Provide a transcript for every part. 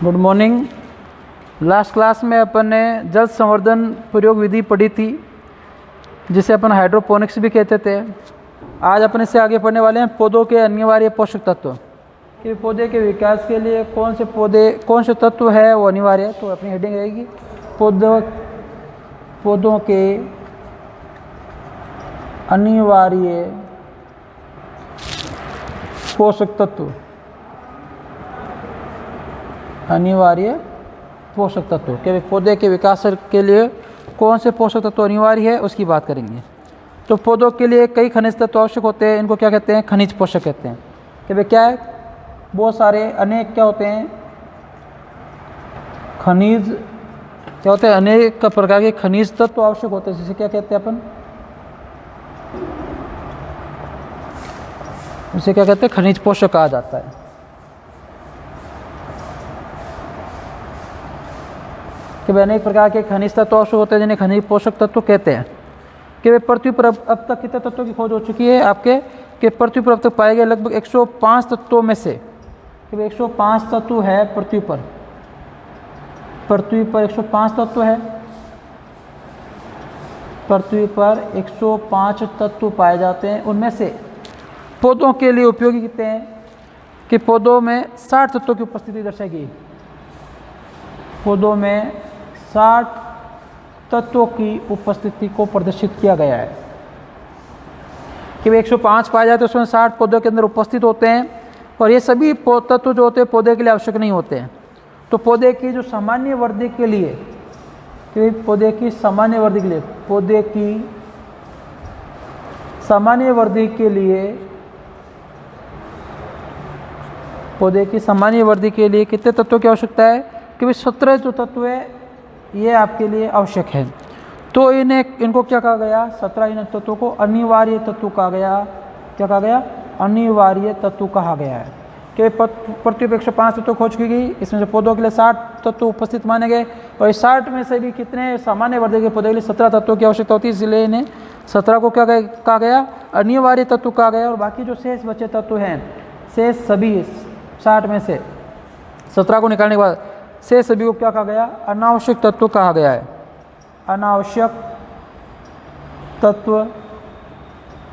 Good morning. Last class में अपन ने जल संवर्धन प्रयोग विधि पढ़ी थी, जिसे अपन हाइड्रोपोनिक्स भी कहते थे। आज अपन इससे आगे पढ़ने वाले हैं पौधों के अनिवार्य पोषक तत्व कि पौधे के विकास के लिए कौन से तत्व है वो अनिवार्य है। तो अपनी हेडिंग रहेगी पौधों के अनिवार्य पोषक तत्व। अनिवार्य पोषक तत्व के पौधे के विकास के लिए कौन से पोषक तत्व अनिवार्य है उसकी बात करेंगे। तो पौधों के लिए कई खनिज तत्व आवश्यक होते हैं, इनको क्या कहते हैं? खनिज पोषक कहते हैं। कि भाई क्या है? बहुत सारे अनेक क्या होते हैं? खनिज क्या होते हैं? अनेक प्रकार के खनिज तत्व आवश्यक होते हैं, जिसे क्या कहते हैं अपन? उसे क्या कहते हैं? खनिज पोषक कहा जाता है। कि भाई अनेक प्रकार के खनिज तत्व आवश्यक होते हैं जिन्हें खनिज पोषक तत्व कहते हैं। कि भाई पृथ्वी पर अब तक कितने तत्वों की खोज हो चुकी है आपके? कि पृथ्वी पर अब तक पाए गए लगभग 105 तत्वों में से कि भाई 105 तत्व है पृथ्वी पर 105 तत्व है। पृथ्वी पर 105 तत्व पाए जाते हैं। उनमें से पौधों के लिए उपयोगी कितने हैं? कि पौधों में 60 तत्वों की उपस्थिति दर्शाई गई। पौधों में 60 तत्वों की उपस्थिति को प्रदर्शित किया गया है। कि वे 105 पाए जाते हैं, उसमें 60 पौधों के अंदर उपस्थित होते हैं। और ये सभी तत्व जो होते हैं पौधे के लिए आवश्यक नहीं होते हैं। तो पौधे की जो सामान्य वृद्धि के लिए पौधे की सामान्य वृद्धि के लिए कितने तत्वों की आवश्यकता है? कि भाई 17 जो तत्व है ये आपके लिए आवश्यक है। तो इनको क्या कहा गया? 17 इन तत्वों को अनिवार्य तत्व कहा गया। क्या कहा गया? अनिवार्य तत्व कहा गया है। कि पृथ्वी पर 105 तत्व खोज की गई, इसमें से पौधों के लिए 60 तत्व उपस्थित माने गए। और इस 60 में से भी कितने सामान्य वर्ग के पौधे के लिए 17 तत्वों की आवश्यकता होती है, इसलिए इन्हें 17 को क्या कहा गया? अनिवार्य तत्व कहा गया। और बाकी जो शेष बचे तत्व हैं, शेष सभी 60 में से 17 को निकालने के बाद से सभी को क्या कहा गया? अनावश्यक तत्व कहा गया है। अनावश्यक तत्व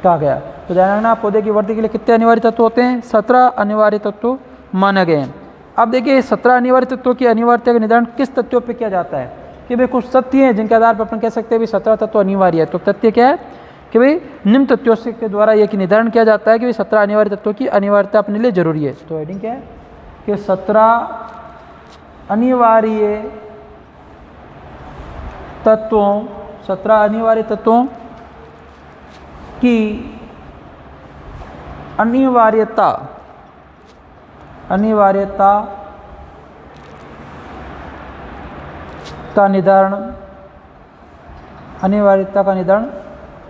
कहा गया। तो ध्यान रखना, पौधे की वृद्धि के लिए कितने अनिवार्य तत्व होते हैं? 17 अनिवार्य तत्व माने गए हैं। अब देखिए 17 अनिवार्य तत्वों की अनिवार्यता का निर्धारण किस तथ्यों पे किया जाता है? कि भाई कुछ तथ्य हैं जिनके आधार पर अपन कह सकते हैं भाई 17 तत्व अनिवार्य है। तो तथ्य क्या है? कि भाई निम्न तथ्यों से के द्वारा यह निर्धारण किया जाता है कि भाई 17 अनिवार्य तत्वों की अनिवार्यता अपने लिए जरूरी है। तो हेडिंग क्या है? कि 17 अनिवार्य तत्वों की अनिवार्यता का निर्धारण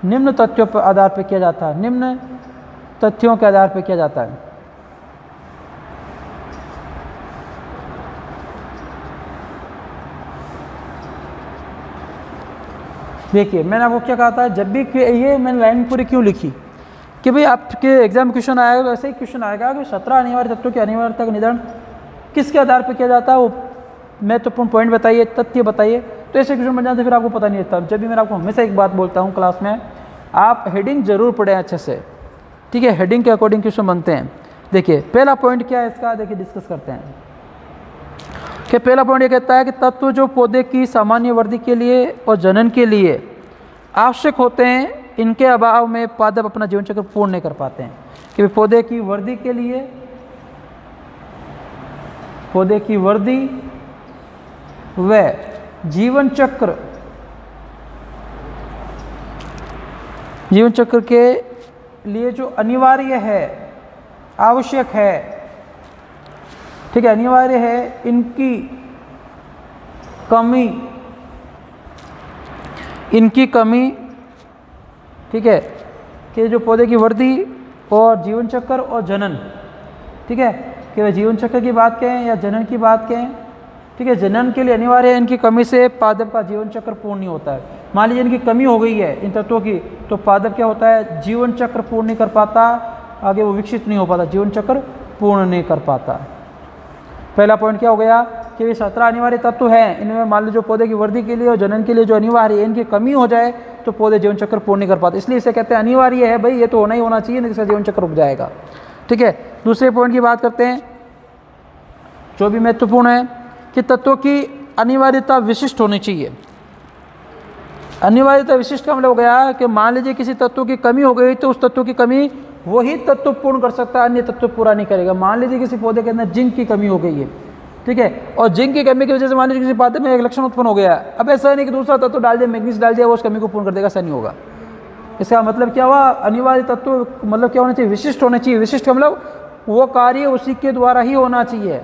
निम्न तथ्यों पर आधार पर किया जाता है। निम्न तथ्यों के आधार पर किया जाता है। देखिए मैंने आपको क्या कहा था, जब भी ये मैंने लाइन पूरी क्यों लिखी कि भाई आपके एग्जाम क्वेश्चन आएगा तो ऐसे ही क्वेश्चन आएगा कि 17 अनिवार्य तत्वों की अनिवार्यता का निर्धारण किसके आधार पर किया जाता है, वो महत्वपूर्ण पॉइंट बताइए, तथ्य बताइए। तो ऐसे क्वेश्चन बन जाते फिर आपको पता नहीं रहता। जब भी मैं आपको हमेशा एक बात बोलता हूँ क्लास में, आप हेडिंग जरूर पढ़ें अच्छे से, ठीक है? हेडिंग के अकॉर्डिंग क्वेश्चन बनते हैं। देखिए पहला पॉइंट क्या है इसका, देखिए डिस्कस करते हैं। कि पहला पॉइंट ये कहता है कि तत्व जो पौधे की सामान्य वृद्धि के लिए और जनन के लिए आवश्यक होते हैं, इनके अभाव में पादप अपना जीवन चक्र पूर्ण नहीं कर पाते हैं। कि पौधे की वृद्धि के लिए, पौधे की वृद्धि व जीवन चक्र के लिए जो अनिवार्य है, आवश्यक है, ठीक है, अनिवार्य है, इनकी कमी, ठीक है, कि जो पौधे की वृद्धि और जीवन चक्र और जनन, ठीक है, कि वह जीवन चक्र की बात कहें या जनन की बात कहें, ठीक है, जनन के लिए अनिवार्य है, इनकी कमी से पादप का जीवन चक्र पूर्ण नहीं होता है। मान लीजिए इनकी कमी हो गई है इन तत्वों की, तो पादप क्या होता है? जीवन चक्र पूर्ण नहीं कर पाता, आगे वो विकसित नहीं हो पाता, जीवन चक्र पूर्ण नहीं कर पाता। पहला पॉइंट क्या हो गया कि ये 17 अनिवार्य तत्व हैं, इनमें मान लो जो पौधे की वृद्धि के लिए और जनन के लिए जो अनिवार्य है, इनकी कमी हो जाए तो पौधे जीवन चक्र पूर्ण नहीं कर पाते, इसलिए इसे कहते हैं अनिवार्य है भाई, ये तो होना ही होना चाहिए, नहीं इसका जीवन चक्र रुक जाएगा। ठीक है, दूसरे पॉइंट की बात करते हैं जो भी महत्वपूर्ण है कि तत्वों की अनिवार्यता विशिष्ट होनी चाहिए। अनिवार्यता विशिष्ट का मतलब हो गया कि मान लीजिए किसी तत्व की कमी हो गई तो उस तत्व की कमी वही तत्व पूर्ण कर सकता है, अन्य तत्व पूरा नहीं करेगा। मान लीजिए किसी पौधे के अंदर जिंक की कमी हो गई है, ठीक है, और जिंक की कमी की वजह से मान लीजिए किसी पौधे में एक लक्षण उत्पन्न हो गया है, अब ऐसा नहीं कि दूसरा तत्व डाल दिया, मैग्नीज डाल दिया, वो उस कमी को पूर्ण कर देगा, ऐसा नहीं होगा। इसका मतलब क्या हुआ, अनिवार्य तत्व मतलब क्या होना चाहिए, विशिष्ट होना चाहिए। विशिष्ट का मतलब वो कार्य उसी के द्वारा ही होना चाहिए।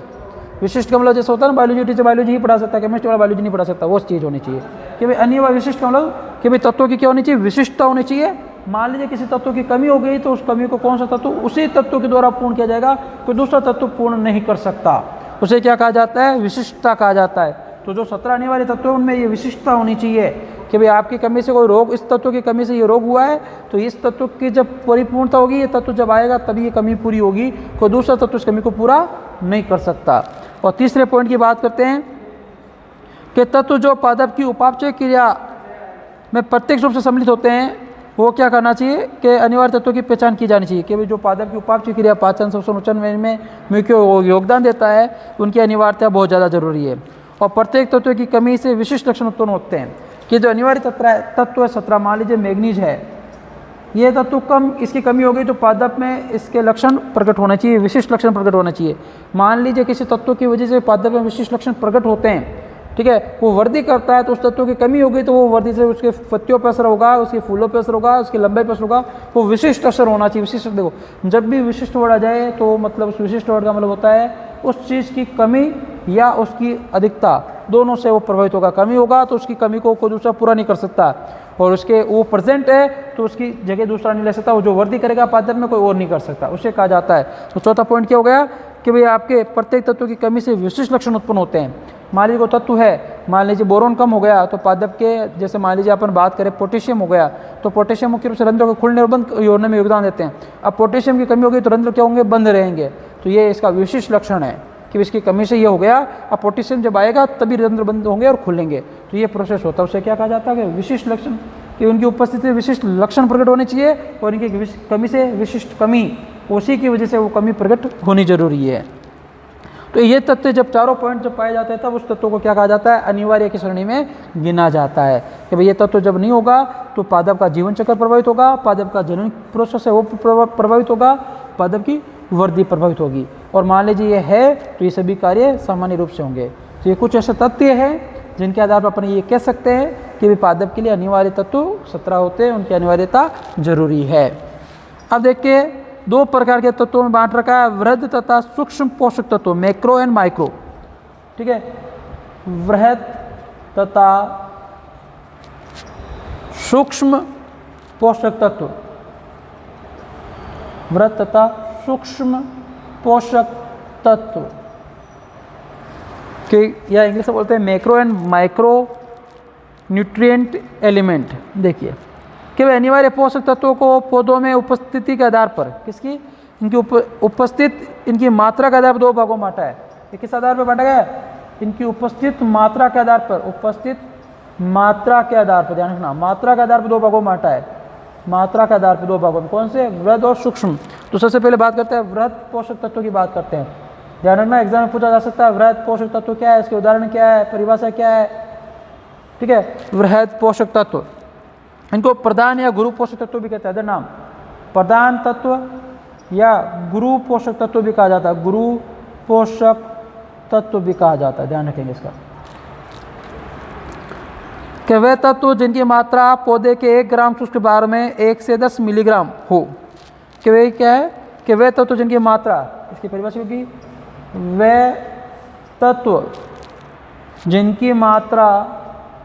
विशिष्ट का मतलब जैसे होता है ना, बायोलॉजी टीचर बायोलॉजी ही पढ़ा सकता है, केमिस्ट्री वाला बायोलॉजी नहीं पढ़ा सकता, वो चीज़ होनी चाहिए कि भाई अनिवार्य। विशिष्ट का मतलब कि भाई तत्वों की क्या होनी चाहिए, विशिष्टता होनी चाहिए। मान लीजिए किसी तत्व की कमी हो गई तो उस कमी को कौन सा तत्व, उसी तत्व के द्वारा पूर्ण किया जाएगा, कोई दूसरा तत्व पूर्ण नहीं कर सकता। उसे क्या कहा जाता है, विशिष्टता कहा जाता है। तो जो 17 अनिवार्य तत्व है उनमें ये विशिष्टता होनी चाहिए कि भाई आपकी कमी से कोई रोग, इस तत्व की कमी से ये रोग हुआ है, तो इस तत्व की जब परिपूर्णता होगी, ये तत्व जब आएगा तभी ये कमी पूरी होगी, कोई दूसरा तत्व इस कमी को पूरा नहीं कर सकता। और तीसरे पॉइंट की बात करते हैं कि तत्व जो पादप की उपापचय क्रिया में प्रत्यक्ष रूप से सम्मिलित होते हैं, वो क्या करना चाहिए कि अनिवार्य तत्वों की पहचान की जानी चाहिए कि भाई जो पादप की उपापचय क्रिया पाचन श्वसन उचन में मुख्य योगदान देता है, उनकी अनिवार्यता बहुत ज़्यादा जरूरी है। और प्रत्येक तत्व की कमी से विशिष्ट लक्षण उत्पन्न होते हैं कि जो अनिवार्य तत्व है 17, मान लीजिए मैग्नीज है, ये तत्व कम, इसकी कमी हो गई तो पादप में इसके लक्षण प्रकट होने चाहिए, विशिष्ट लक्षण प्रकट होने चाहिए। मान लीजिए किसी तत्व की वजह से पादप में विशिष्ट लक्षण प्रकट होते हैं, ठीक है, वो वृद्धि करता है तो उस तत्व की कमी हो गई तो वो वृद्धि से उसके पत्तियों पर असर होगा, उसके फूलों पर असर होगा, उसकी लंबाई पर असर होगा, वो विशिष्ट असर होना चाहिए। विशिष्ट देखो, जब भी विशिष्ट वर्ड आ जाए तो मतलब उस विशिष्ट वर्ड का मतलब होता है उस चीज़ की कमी या उसकी अधिकता, दोनों से वो प्रभावित होगा। कमी होगा तो उसकी कमी को कोई दूसरा पूरा नहीं कर सकता, और उसके वो प्रेजेंट है तो उसकी जगह दूसरा नहीं ले सकता, वो जो वृद्धि करेगा पादप में कोई और नहीं कर सकता, उसे कहा जाता है। तो चौथा पॉइंट क्या हो गया कि भाई आपके प्रत्येक तत्व की कमी से विशिष्ट लक्षण उत्पन्न होते हैं। मान लीजिए कोई तत्व है, मान लीजिए बोरोन कम हो गया तो पादप के, जैसे मान लीजिए अपन बात करें पोटेशियम हो गया, तो पोटेशियम मुख्य रूप से रंध्रों के खुलने और बंद होने में योगदान देते हैं। अब पोटेशियम की कमी हो गई तो रंध्र क्या होंगे, बंद रहेंगे, तो ये इसका विशिष्ट लक्षण है कि इसकी कमी से ये हो गया। अब पोटेशियम जब आएगा तभी रंध्र बंद होंगे और खुलेंगे, तो ये प्रोसेस होता है, उसे क्या कहा जाता है, विशिष्ट लक्षण, कि उनकी उपस्थिति में विशिष्ट लक्षण प्रकट होने चाहिए और इनकी कमी से विशिष्ट कमी, उसी की वजह से वो कमी प्रकट होनी जरूरी है। तो ये तत्व जब चारों पॉइंट जब पाए जाते हैं तब उस तत्व को क्या कहा जाता है, अनिवार्य की श्रेणी में गिना जाता है कि भाई ये तत्व जब नहीं होगा तो पादप का जीवन चक्र प्रभावित होगा, पादप का जनन प्रोसेस है वो प्रभावित होगा, पादप की वृद्धि प्रभावित होगी, और मान लीजिए ये है तो ये सभी कार्य सामान्य रूप से होंगे। तो ये कुछ ऐसे तथ्य हैं जिनके आधार पर अपन ये कह सकते हैं कि पादप के लिए अनिवार्य तत्व 17 होते हैं, उनकी अनिवार्यता जरूरी है। अब देखिए दो प्रकार के तत्वों में बांट रखा है, वृहद तथा सूक्ष्म पोषक तत्व, मैक्रो एंड माइक्रो। ठीक है, वृहद तथा सूक्ष्म पोषक तत्व, वृहद तथा सूक्ष्म पोषक तत्व कि या इंग्लिश में बोलते हैं macro and micro nutrient element. देखिए कि वे अनिवार्य पोषक तत्वों को पौधों में उपस्थिति के आधार पर, किसकी, इनकी उपस्थित, इनकी मात्रा के आधार पर दो भागों में बांटा है। ये किस आधार पर बांटा गया है, इनकी उपस्थित मात्रा के आधार पर, उपस्थित मात्रा के आधार पर, ध्यान रखना, मात्रा के आधार पर दो भागों में बांटा है, मात्रा के आधार पर दो भागों में, कौन से, वृहद और सूक्ष्म। तो सबसे पहले बात करते हैं वृहद पोषक तत्वों की बात करते हैं। ध्यान रखना, एग्जाम में पूछा जा सकता है वृहद पोषक तत्व क्या है, इसके उदाहरण क्या है, परिभाषा क्या है। ठीक है, वृहद पोषक तत्व, इनको प्रधान या गुरु पोषक तत्व भी कहते हैं। अदर नाम प्रधान तत्व या गुरु पोषक तत्व भी कहा जाता है, गुरु पोषक तत्व भी कहा जाता है, ध्यान रखेंगे इसका। कि वे तत्व जिनकी मात्रा पौधे के 1 ग्राम शुष्क भार में 1 से 10 मिलीग्राम हो, कि वे क्या है, कि वे तत्व जिनकी मात्रा, इसकी परिभाषा होगी, वे तत्व जिनकी मात्रा,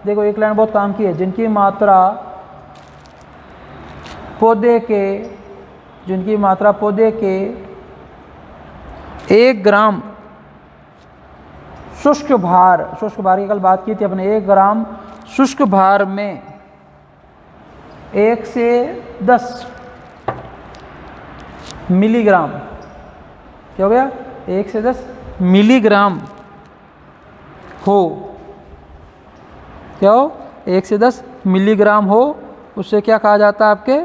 देखो एक लाइन बहुत काम की है, जिनकी मात्रा पौधे के, जिनकी मात्रा पौधे के 1 ग्राम शुष्क भार की कल बात की थी अपने, 1 ग्राम शुष्क भार में 1 से 10 मिलीग्राम, क्या हो गया, 1 से 10 मिलीग्राम हो, क्या हो, 1 से 10 मिलीग्राम हो, उससे क्या कहा जाता है, आपके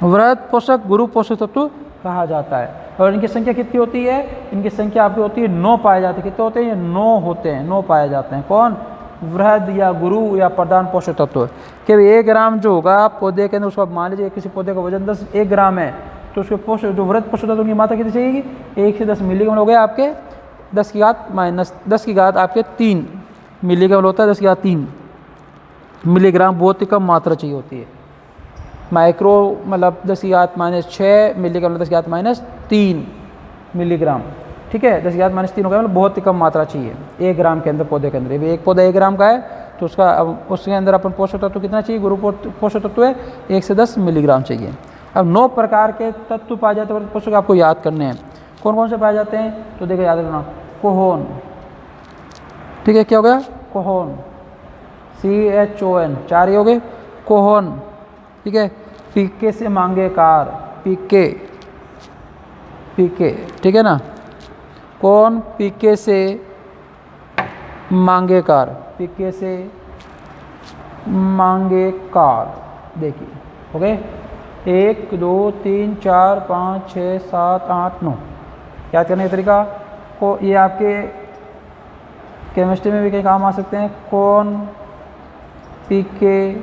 वृहद पोषक गुरु पोषक तत्व कहा जाता है। और इनकी संख्या कितनी होती है, इनकी संख्या आपकी होती है 9 पाए जाते हैं। कितने होते हैं, ये 9 होते हैं, 9 पाए जाते हैं। कौन, वृहद या गुरु या प्रधान पोषक तत्व। कि 1 ग्राम जो होगा पौधे के अंदर, उसको मान लीजिए किसी पौधे का वजन 1 ग्राम है, तो उसके पोषक जो वृहद पोषक तत्व की मात्रा कितनी चाहिए, 1 से 10 मिलीग्राम हो गया आपके 10 की घात आपके 3 मिलीग्राम होता है, 10 की घात 3 मिलीग्राम, बहुत ही कम मात्रा चाहिए होती है। माइक्रो मतलब 10 की घात -6 मिलीग्राम, 10 की घात -3 मिलीग्राम, ठीक है, 10 की घात -3 हो गया, मतलब बहुत ही कम मात्रा चाहिए 1 ग्राम के अंदर, पौधे के अंदर। एक पौधा 1 ग्राम का है तो उसका उसके अंदर अपन पोषक तत्व कितना चाहिए, गुरु पोषक तत्व है 1 से 10 मिलीग्राम चाहिए। अब 9 प्रकार के तत्व पाए जाते हैं पोषक, आपको याद करने हैं। कौन कौन से पाए जाते हैं, तो देखो याद रखना, कोहोन, ठीक है, क्या हो गया, कोहोन, CHON, 4 ही हो गए, कोहोन, ठीक है। पीके से मांगे कार, पीके, ठीक है ना, कौन, पीके से मांगे कार, पीके से मांगे कार, देखिए, ओके। 1 2 3 4 5 6 7 8 9 याद करने का तरीका को, ये आपके केमिस्ट्री में भी कई काम आ सकते हैं। कौन, पीके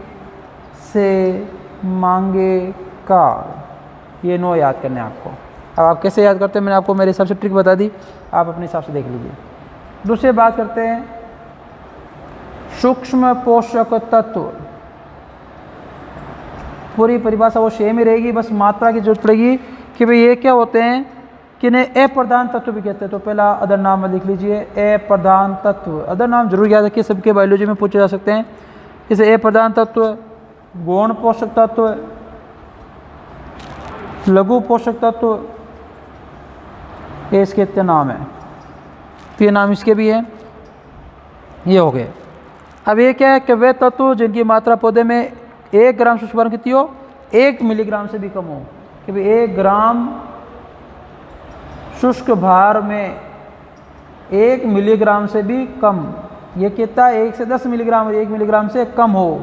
से मांगे कार, ये 9 याद करने हैं आपको। अब आप कैसे याद करते हैं, मैंने आपको मेरे हिसाब से ट्रिक बता दी, आप अपने हिसाब से देख लीजिए। दूसरी बात करते हैं सूक्ष्म पोषक तत्व। पूरी परिभाषा वो सेम ही रहेगी, बस मात्रा की जरूरत पड़ेगी कि भाई ये क्या होते हैं, कि इन्हें अप्रधान तत्व भी कहते हैं। तो पहला अदर नाम में लिख लीजिए, अप्रधान तत्व। अदर नाम जरूर याद रखिए, सबके बायोलॉजी में पूछे जा सकते हैं। जैसे अप्रधान तत्व, गौण पोषक तत्व, लघु पोषक तत्व, ये इसके इतने नाम हैं, 3 नाम इसके भी हैं, ये हो गए। अब ये क्या है कि वे तत्व जिनकी मात्रा पौधे में 1 ग्राम शुष्क भार कितनी हो, 1 मिलीग्राम से भी कम हो, कि भाई 1 ग्राम शुष्क भार में 1 मिलीग्राम से भी कम, ये कितना, 1 से 10 मिलीग्राम, 1 मिलीग्राम से कम हो,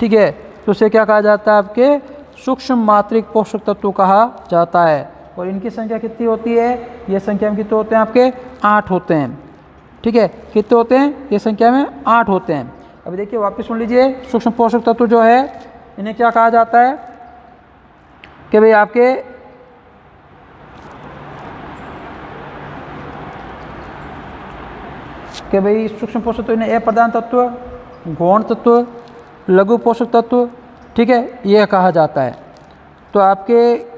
ठीक है, तो उसे क्या कहा जाता है, आपके सूक्ष्म मात्रिक पोषक तत्व कहा जाता है। और इनकी संख्या कितनी होती है, ये संख्या में कितने होते हैं, आपके 8 होते हैं, ठीक है, कितने होते हैं, ये संख्या में 8 होते हैं। अभी देखिए वापस सुन लीजिए, सूक्ष्म पोषक तत्व जो है इन्हें क्या कहा जाता है, कि भाई आपके सूक्ष्म पोषक तत्व इन्हें अप्रधान तत्व, गौण तत्व, लघु पोषक तत्व, ठीक है, यह कहा जाता है। तो आपके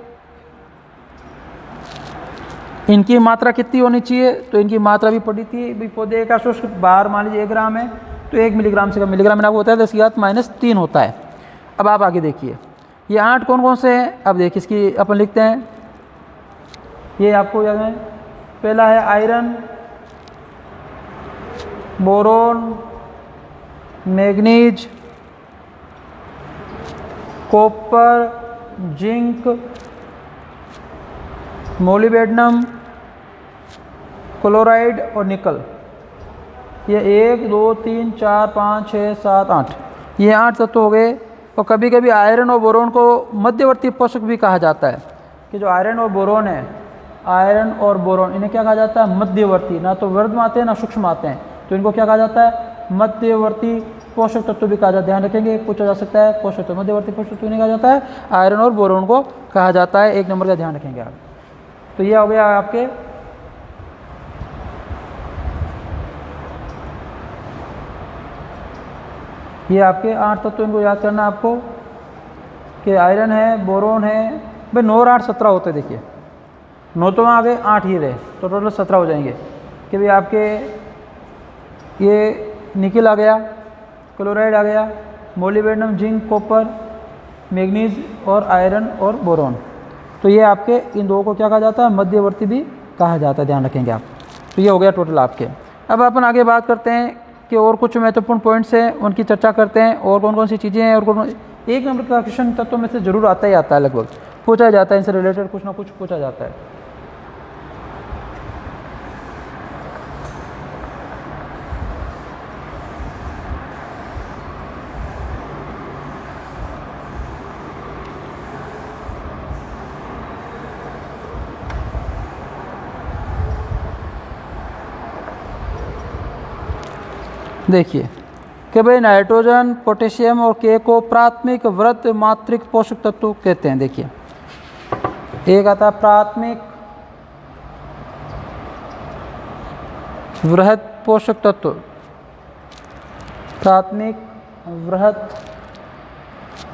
इनकी मात्रा कितनी होनी चाहिए, तो इनकी मात्रा भी पड़ी थी, भाई पौधे का शुष्क भार मान लीजिए 1 ग्राम है, तो 1 मिलीग्राम से कम, मिलीग्राम में आपको होता है 10 की घात -3 होता है। अब आप आगे देखिए, ये 8 कौन कौन से हैं, अब देखिए इसकी अपन लिखते हैं, ये आपको याद है, पहला है iron, boron, manganese, copper, zinc, molybdenum, chloride और निकल। ये 1 2 3 4 5 6 7 8, ये 8 तत्व हो गए। और कभी कभी आयरन और बोरोन को मध्यवर्ती पोषक भी कहा जाता है, कि जो आयरन और बोरोन है, आयरन और बोरोन इन्हें क्या कहा जाता है, मध्यवर्ती, ना तो वृहद में आते हैं ना सूक्ष्म आते हैं, तो इनको क्या कहा जाता है, मध्यवर्ती पोषक तत्व भी कहा जाता है। ध्यान रखेंगे, पूछा जा सकता है पोषक तत्व, मध्यवर्ती पोषक तत्व नहीं कहा जाता है, आयरन और बोरोन को कहा जाता है। 1 नंबर का ध्यान रखेंगे आप। तो ये हो गया आपके ये आपके 8 तत्व, इनको याद करना आपको, कि आयरन है, बोरोन है, भाई 9 और 8 17 होते हैं। देखिए 9 तो वहाँ आ गए, 8 ही रहे, तो टोटल 17 हो जाएंगे। कि भाई आपके ये निकल आ गया, क्लोराइड आ गया, मोलिब्डेनम, जिंक, कॉपर, मैग्नीज और आयरन और बोरोन। तो ये आपके इन 2 को क्या कहा जाता है, मध्यवर्ती भी कहा जाता है, ध्यान रखेंगे आप। तो ये हो गया टोटल आपके। अब अपन आगे बात करते हैं कि और कुछ महत्वपूर्ण पॉइंट्स हैं, उनकी चर्चा करते हैं, और कौन कौन सी चीज़ें हैं, और कौन 1 नंबर का क्वेश्चन तत्वों में से जरूर आता ही आता है, लगभग पूछा जाता है, इनसे रिलेटेड कुछ ना कुछ पूछा जाता है। देखिए कि भाई नाइट्रोजन, पोटेशियम और के को प्राथमिक वृहद मात्रिक पोषक तत्व कहते हैं। देखिए एक आता है प्राथमिक वृहद पोषक तत्व, प्राथमिक वृहद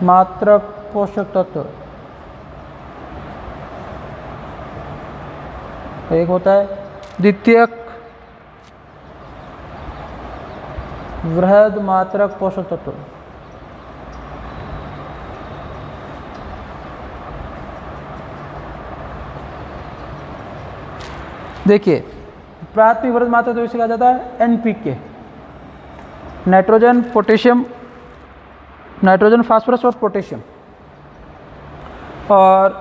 मात्रक पोषक तत्व। एक होता है द्वितीयक वृहद मात्रक पोषक तत्व। देखिए प्राथमिक वृहद मात्रक तो इसे कहा जाता है NPK, nitrogen, potassium, nitrogen, phosphorus और पोटेशियम। और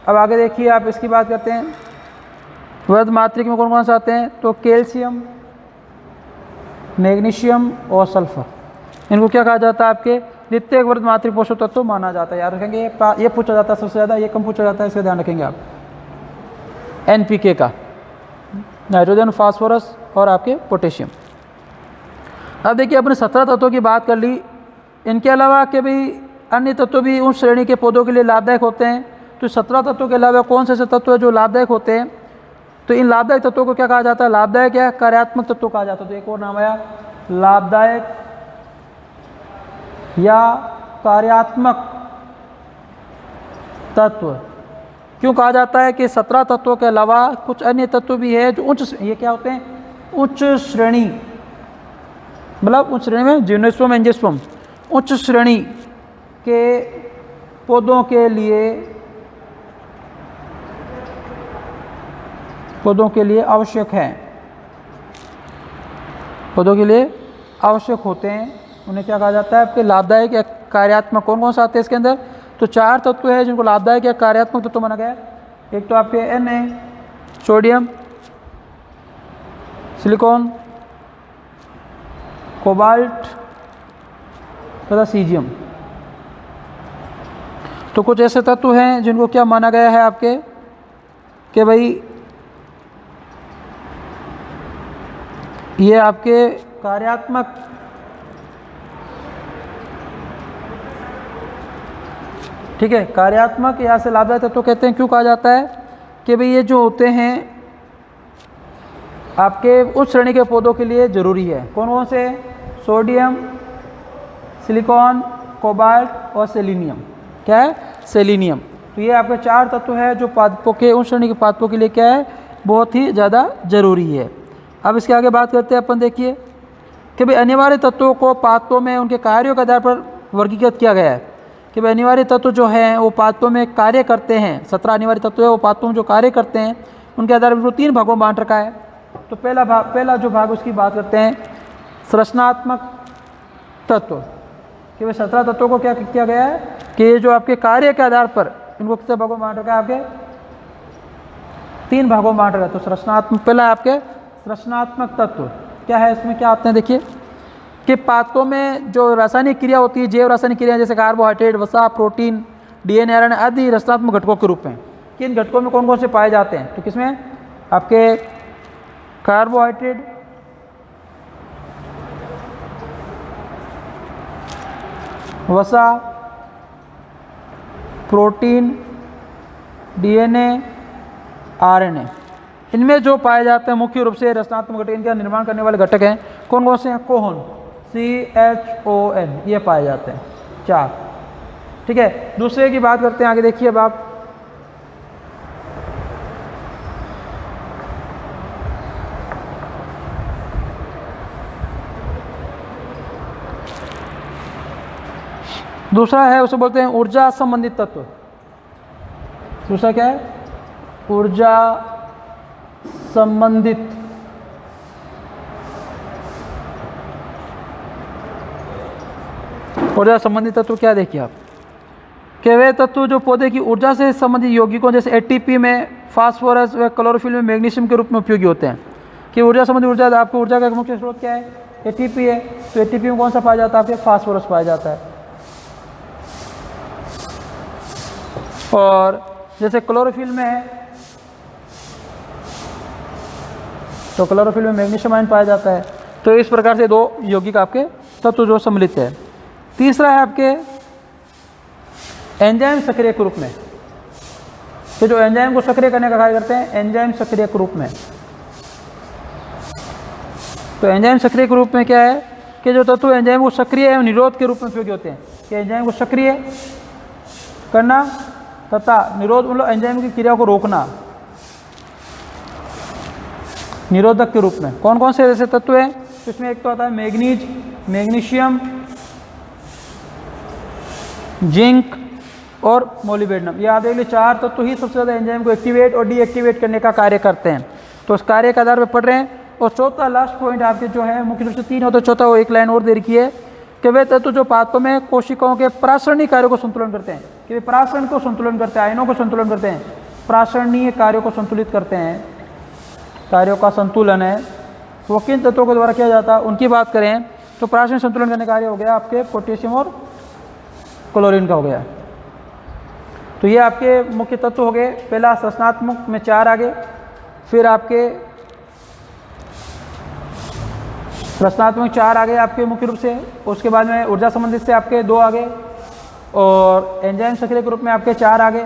अब आगे देखिए आप इसकी बात करते हैं, वृहद मात्रिक में कौन कौन से आते हैं, तो कैल्शियम, मैग्नीशियम और सल्फर, इनको क्या कहा जाता है, आपके द्वितीयक वृहद मात्रिक पोषक तत्व माना जाता है। याद रखेंगे, ये पूछा जाता है सबसे ज़्यादा, ये कम पूछा जाता है, इसका ध्यान रखेंगे आप। एनपीके का नाइट्रोजन, फास्फोरस और आपके पोटेशियम। अब देखिए अपने 17 तत्वों की बात कर ली, इनके अलावा के भी अन्य तत्व भी उस श्रेणी के पौधों के लिए लाभदायक होते हैं। तो 17 तत्वों के अलावा कौन से ऐसे तत्व हैं जो लाभदायक होते हैं, तो इन लाभदायक तत्वों को क्या कहा जाता है, लाभदायक या कार्यात्मक तत्व कहा जाता है। तो एक और नाम आया लाभदायक या कार्यात्मक तत्व। क्यों कहा जाता है कि 17 तत्वों के अलावा कुछ अन्य तत्व भी है जो उच्च, ये क्या होते हैं, उच्च श्रेणी, मतलब उच्च श्रेणी में जिम्नोस्पर्म, एंजियोस्पर्म, उच्च श्रेणी के पौधों के लिए आवश्यक हैं, पौधों के लिए आवश्यक होते हैं। उन्हें क्या कहा जाता है, आपके लाभदायक या कार्यात्मक। कौन कौन से आते हैं इसके अंदर, तो 4 तत्व है जिनको लाभदायक या कार्यात्मक तत्व माना गया है। एक तो आपके एन है, सोडियम, सिलिकॉन, कोबाल्ट तथा सीजियम। तो कुछ ऐसे तत्व हैं जिनको क्या माना गया है आपके, कि भाई ये आपके कार्यात्मक, ठीक है, कार्यात्मक या से लाभदायक तत्व कहते हैं। क्यों कहा जाता है कि भाई ये जो होते हैं आपके उच्च श्रेणी के पौधों के लिए ज़रूरी है। कौन कौन से, सोडियम, सिलिकॉन, कोबाल्ट और सेलेनियम। क्या है, सेलेनियम। तो ये आपके 4 तत्व है जो पादपों के, उच्च श्रेणी के पादपों के लिए क्या है, बहुत ही ज़्यादा ज़रूरी है। अब इसके आगे बात करते हैं अपन। देखिए कि भाई अनिवार्य तत्वों को पादपों में उनके कार्यों के आधार पर वर्गीकृत किया गया है कि भाई अनिवार्य तत्व जो हैं वो पादपों में कार्य करते हैं। 17 अनिवार्य तत्व है वो पादपों में जो कार्य करते हैं उनके आधार पर 3 भागों में बांट रखा है। तो पहला जो भाग उसकी बात करते हैं संरचनात्मक तत्व, कि भाई 17 तत्वों को क्या किया गया है कि ये जो आपके कार्य के आधार पर इनको कितने भागों में बांट रखा है, आपके 3 भागों में बांट रखा है। तो संरचनात्मक, पहला आपके संरचनात्मक तत्व क्या है, इसमें क्या आते हैं, देखिए कि पादपों में जो रासायनिक क्रिया होती है, जैव रासायनिक क्रिया जैसे कार्बोहाइड्रेट, वसा, प्रोटीन, डीएनए, आरएनए आदि रचनात्मक घटकों के रूप में, किन घटकों में कौन कौन से पाए जाते हैं, तो किसमें, आपके कार्बोहाइड्रेट, वसा, प्रोटीन, डीएनए, आरएनए, इनमें जो पाए जाते हैं मुख्य रूप से रचनात्मक घटक, इनका निर्माण करने वाले घटक हैं कौन कौन से हैं, कोहन, CHON, ये पाए जाते हैं 4। ठीक है, दूसरे की बात करते हैं आगे। देखिए अब आप दूसरा है, उसे बोलते हैं ऊर्जा संबंधित तत्व। दूसरा क्या है, ऊर्जा संबंधित। ऊर्जा संबंधित तत्व क्या, देखिए आप कि वे तत्व जो पौधे की ऊर्जा से संबंधित यौगिकों जैसे एटीपी में फास्फोरस व क्लोरोफिल में मैग्नीशियम के रूप में उपयोगी होते हैं। कि ऊर्जा संबंधी ऊर्जा, आपको ऊर्जा का मुख्य स्रोत क्या है, एटीपी है। तो एटीपी में कौन सा पाया जाता है, आपके फास्फोरस पाया जाता है। और जैसे क्लोरोफिल में है तो क्लोरोफिल में मैग्नीशियम आयन पाया जाता है। तो इस प्रकार से 2 यौगिक आपके तत्व जो सम्मिलित है। तीसरा है आपके एंजाइम सक्रिय के रूप में, तो जो एंजाइम को सक्रिय करने का कार्य करते हैं एंजाइम सक्रिय के रूप में। तो एंजाइम सक्रिय के रूप में क्या है कि जो तत्व एंजाइम को सक्रिय एवं निरोध के रूप में उपयोगी होते हैं, कि एंजाइम को सक्रिय करना तथा निरोध मतलब एंजाइम की क्रिया को रोकना, निरोधक के रूप में। कौन कौन से ऐसे तत्व हैं? इसमें एक तो आता है मैग्नीज, मैग्नीशियम, जिंक और मोलिब्डेनम। याद रखिए 4 तत्व ही सबसे ज़्यादा एंजाइम को एक्टिवेट और डीएक्टिवेट करने का कार्य करते हैं। तो उस कार्य के आधार पर पढ़ रहे हैं। और चौथा लास्ट पॉइंट आपके जो है मुख्य रूप से 3 होता है, चौथा वो एक लाइन और दे रखी है कि वे तत्व जो पात्रों में कोशिकाओं के प्रासरणीय कार्यों को संतुलन करते हैं, कि वे प्रासरण को संतुलन करते हैं, आयनों को संतुलन करते हैं, प्रासरणीय कार्यों को संतुलित करते हैं, कार्यों का संतुलन है वो किन तत्वों के द्वारा किया जाता है उनकी बात करें तो प्रासरण संतुलन करने कार्य हो गया आपके पोटेशियम और क्लोरीन का हो गया। तो ये आपके मुख्य तत्व हो गए। पहला संरचनात्मक में 4 आगे, फिर आपके रचनात्मक 4 आगे आपके मुख्य रूप से, उसके बाद में ऊर्जा संबंधित से आपके 2 आगे, और एंजाइम सक्रिय के रूप में आपके 4 आगे,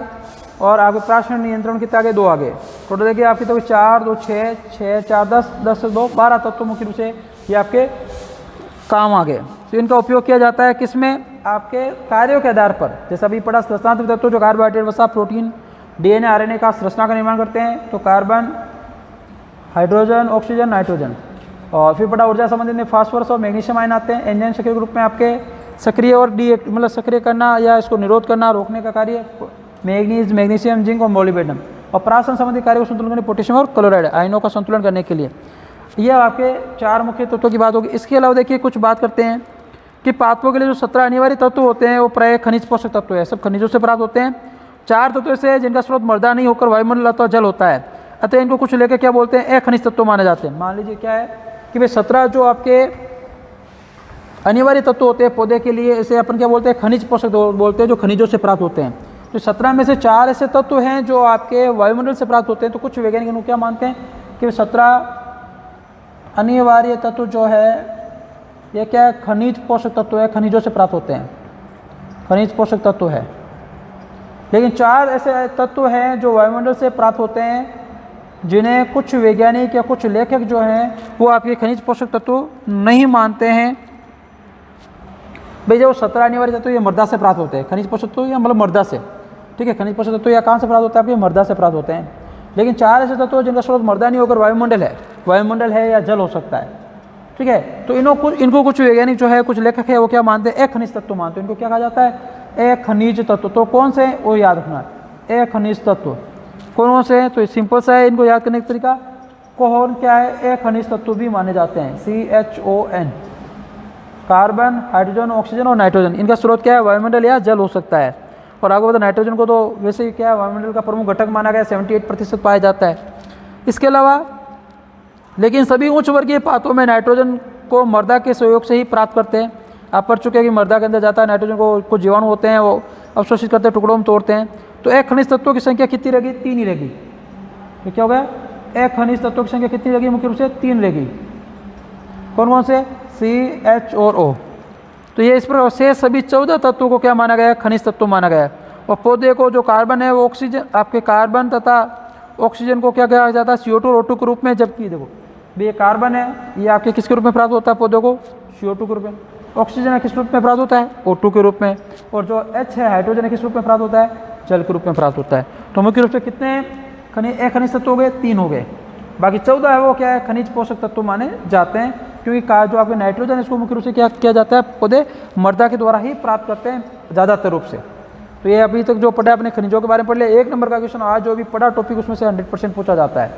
और आपके प्रासरण नियंत्रण कितने आगे 2 आगे। टोटल देखिए आपकी तो 4 2 6 6 4 10 10 से 2 12 तत्व मुख्य रूप से ये आपके काम आ गए। तो इनका उपयोग किया जाता है किसमें? आपके कार्यों के आधार पर। जैसे अभी पढ़ा संरचनात्मक तत्व जो कार्बोहाइड्रेट, वसा, प्रोटीन, डीएनए, आरएनए का संरचना का निर्माण करते हैं, तो कार्बन, हाइड्रोजन, ऑक्सीजन, नाइट्रोजन। और फिर पढ़ा ऊर्जा संबंधित में फास्फोरस और मैग्नीशियम आयन आते हैं। एंजाइम सक्रिय रूप में आपके सक्रिय और मतलब सक्रिय करना या इसको निरोध करना, रोकने का कार्य मैग्नीज, मैग्नीशियम, जिंक और मोलिब्डेनम। और प्रासरण संबंधी कार्य को संतुलन करने पोटेशियम और क्लोराइड आयनों का संतुलन करने के लिए। यह आपके 4 मुख्य तत्वों की बात होगी। इसके अलावा देखिए कुछ बात करते हैं कि पात्रों के लिए जो 17 अनिवार्य तत्व होते हैं वो प्राय खनिज पोषक तत्व है, सब खनिजों से प्राप्त होते हैं। 4 तत्वों से जिनका स्रोत मृदा नहीं होकर वायुमंडल अथवा जल होता है, अतः इनको कुछ लेकर क्या बोलते हैं? अखनिज तत्व माने जाते हैं। मान लीजिए क्या है कि भाई 17 जो आपके अनिवार्य तत्व होते हैं पौधे के लिए, इसे अपन क्या बोलते हैं? खनिज पोषक बोलते हैं, जो खनिजों से प्राप्त होते हैं। तो 17 में से 4 ऐसे तत्व हैं जो आपके वायुमंडल से प्राप्त होते हैं। तो कुछ वैज्ञानिक इनको क्या मानते हैं कि 17 अनिवार्य तत्व जो है ये क्या है? खनिज पोषक तत्व है, खनिजों से प्राप्त होते हैं, खनिज पोषक तत्व है। लेकिन 4 ऐसे तत्व हैं जो वायुमंडल से प्राप्त होते हैं, जिन्हें कुछ वैज्ञानिक या कुछ लेखक जो हैं वो आपके खनिज पोषक तत्व नहीं मानते हैं। भाई जो 17 अनिवार्य तत्व ये मृदा से प्राप्त होते हैं, खनिज पोषक तत्व या मतलब मृदा से, ठीक है। खनिज पोषक तत्व या कहाँ से प्राप्त होता है? आपके मृदा से प्राप्त होते हैं। लेकिन 4 ऐसे तत्व जिनका स्रोत मृदा नहीं होकर वायुमंडल है या जल हो सकता है, ठीक है। तो इनको कुछ वैज्ञानिक जो है, कुछ लेखक है वो क्या मानते हैं? अखनिज तत्व मानते हैं। इनको क्या कहा जाता है? अखनिज तत्व। तो कौन से? वो याद रखना, अखनिज तत्व कौन से? तो सिंपल सा है, इनको याद करने का तरीका। कौन क्या है? अखनिज तत्व भी माने जाते हैं, CHON। कार्बन, हाइड्रोजन, ऑक्सीजन और नाइट्रोजन, इनका स्रोत क्या है? वायुमंडल या जल हो सकता है। और आपको पता नाइट्रोजन को तो वैसे ही क्या है? वायुमंडल का प्रमुख घटक माना गया, 78% पाया जाता है। इसके अलावा लेकिन सभी उच्च वर्गीय पात्रों में नाइट्रोजन को मृदा के सहयोग से ही प्राप्त करते हैं। आप पढ़ चुके हैं कि मृदा के अंदर जाता है नाइट्रोजन को, कुछ जीवाणु होते हैं वो अवशोषित करते हैं, टुकड़ों में तोड़ते हैं। तो एक खनिज तत्वों की संख्या कितनी रहेगी? 3 ही रहेगी। तो क्या हो गया? एक खनिज तत्वों की संख्या कितनी रहेगी? मुख्य रूप से 3 रहेगी। कौन कौन से? CH और O। तो ये इस पर से सभी 14 तत्वों को क्या माना गया? खनिज तत्व माना गया। और पौधे को जो कार्बन है वो ऑक्सीजन, आपके कार्बन तथा ऑक्सीजन को क्या कहा जाता है? CO2 और O2 के रूप में। जबकि देखो ये कार्बन है, ये आपके किसके रूप में प्राप्त होता है? पौधों को CO2 के रूप में। ऑक्सीजन किस रूप में प्राप्त होता है? O2 के रूप में। और जो H है हाइड्रोजन किस रूप में प्राप्त होता है? जल के रूप में प्राप्त होता है। तो मुख्य रूप से कितने खनिज तत्व हो गए? 3 हो गए। बाकी 14 है वो क्या है? खनिज पोषक तत्व माने जाते हैं, क्योंकि जो आपके नाइट्रोजन इसको मुख्य रूप से क्या किया जाता है? पौधे मृदा के द्वारा ही प्राप्त करते हैं ज़्यादातर रूप से। तो ये अभी तक जो पढ़ा अपने खनिजों के बारे में पढ़ लिया। 1 नंबर का क्वेश्चन आज जो भी पढ़ा टॉपिक उसमें से 100% पूछा जाता है,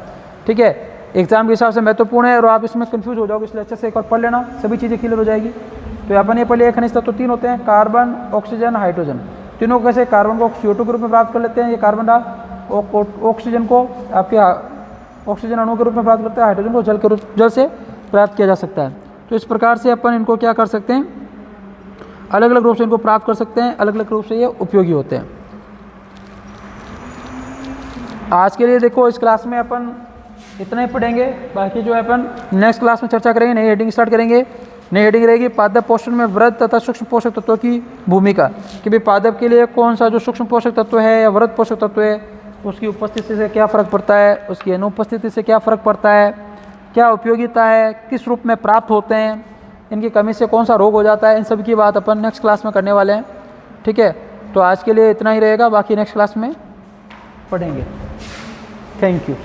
ठीक है। एग्जाम के हिसाब से महत्वपूर्ण है और आप इसमें कंफ्यूज हो जाओगे, इसलिए अच्छे से एक बार पढ़ लेना, सभी चीज़ें क्लियर हो जाएगी। तो अपन ये पहले खनिज तत्व 3 होते हैं, कार्बन, ऑक्सीजन, हाइड्रोजन। तीनों को कैसे? कार्बन को CO2 के रूप में प्राप्त कर लेते हैं, ये कार्बन रहा। ऑक्सीजन को आपके ऑक्सीजन अणु के रूप में प्राप्त करते हैं, हाइड्रोजन को जल से प्राप्त किया जा सकता है। तो इस प्रकार से अपन इनको क्या कर सकते हैं? अलग अलग रूप से इनको प्राप्त कर सकते हैं, अलग अलग रूप से ये उपयोगी होते हैं। आज के लिए देखो इस क्लास में अपन इतना ही पढ़ेंगे। बाकी जो है अपन नेक्स्ट क्लास में चर्चा करेंगे, नई हेडिंग स्टार्ट करेंगे। नई हेडिंग रहेगी पादप पोषण में वृहद तथा सूक्ष्म पोषक तत्वों की भूमिका, कि भाई पादप के लिए कौन सा जो सूक्ष्म पोषक तत्व है या वृहद पोषक तत्व है, उसकी उपस्थिति से क्या फ़र्क पड़ता है, उसकी अनुपस्थिति से क्या फ़र्क पड़ता है, क्या उपयोगिता है, किस रूप में प्राप्त होते हैं, इनकी कमी से कौन सा रोग हो जाता है, इन सब की बात अपन नेक्स्ट क्लास में करने वाले हैं। ठीक है, तो आज के लिए इतना ही रहेगा, बाकी नेक्स्ट क्लास में पढ़ेंगे। Thank you.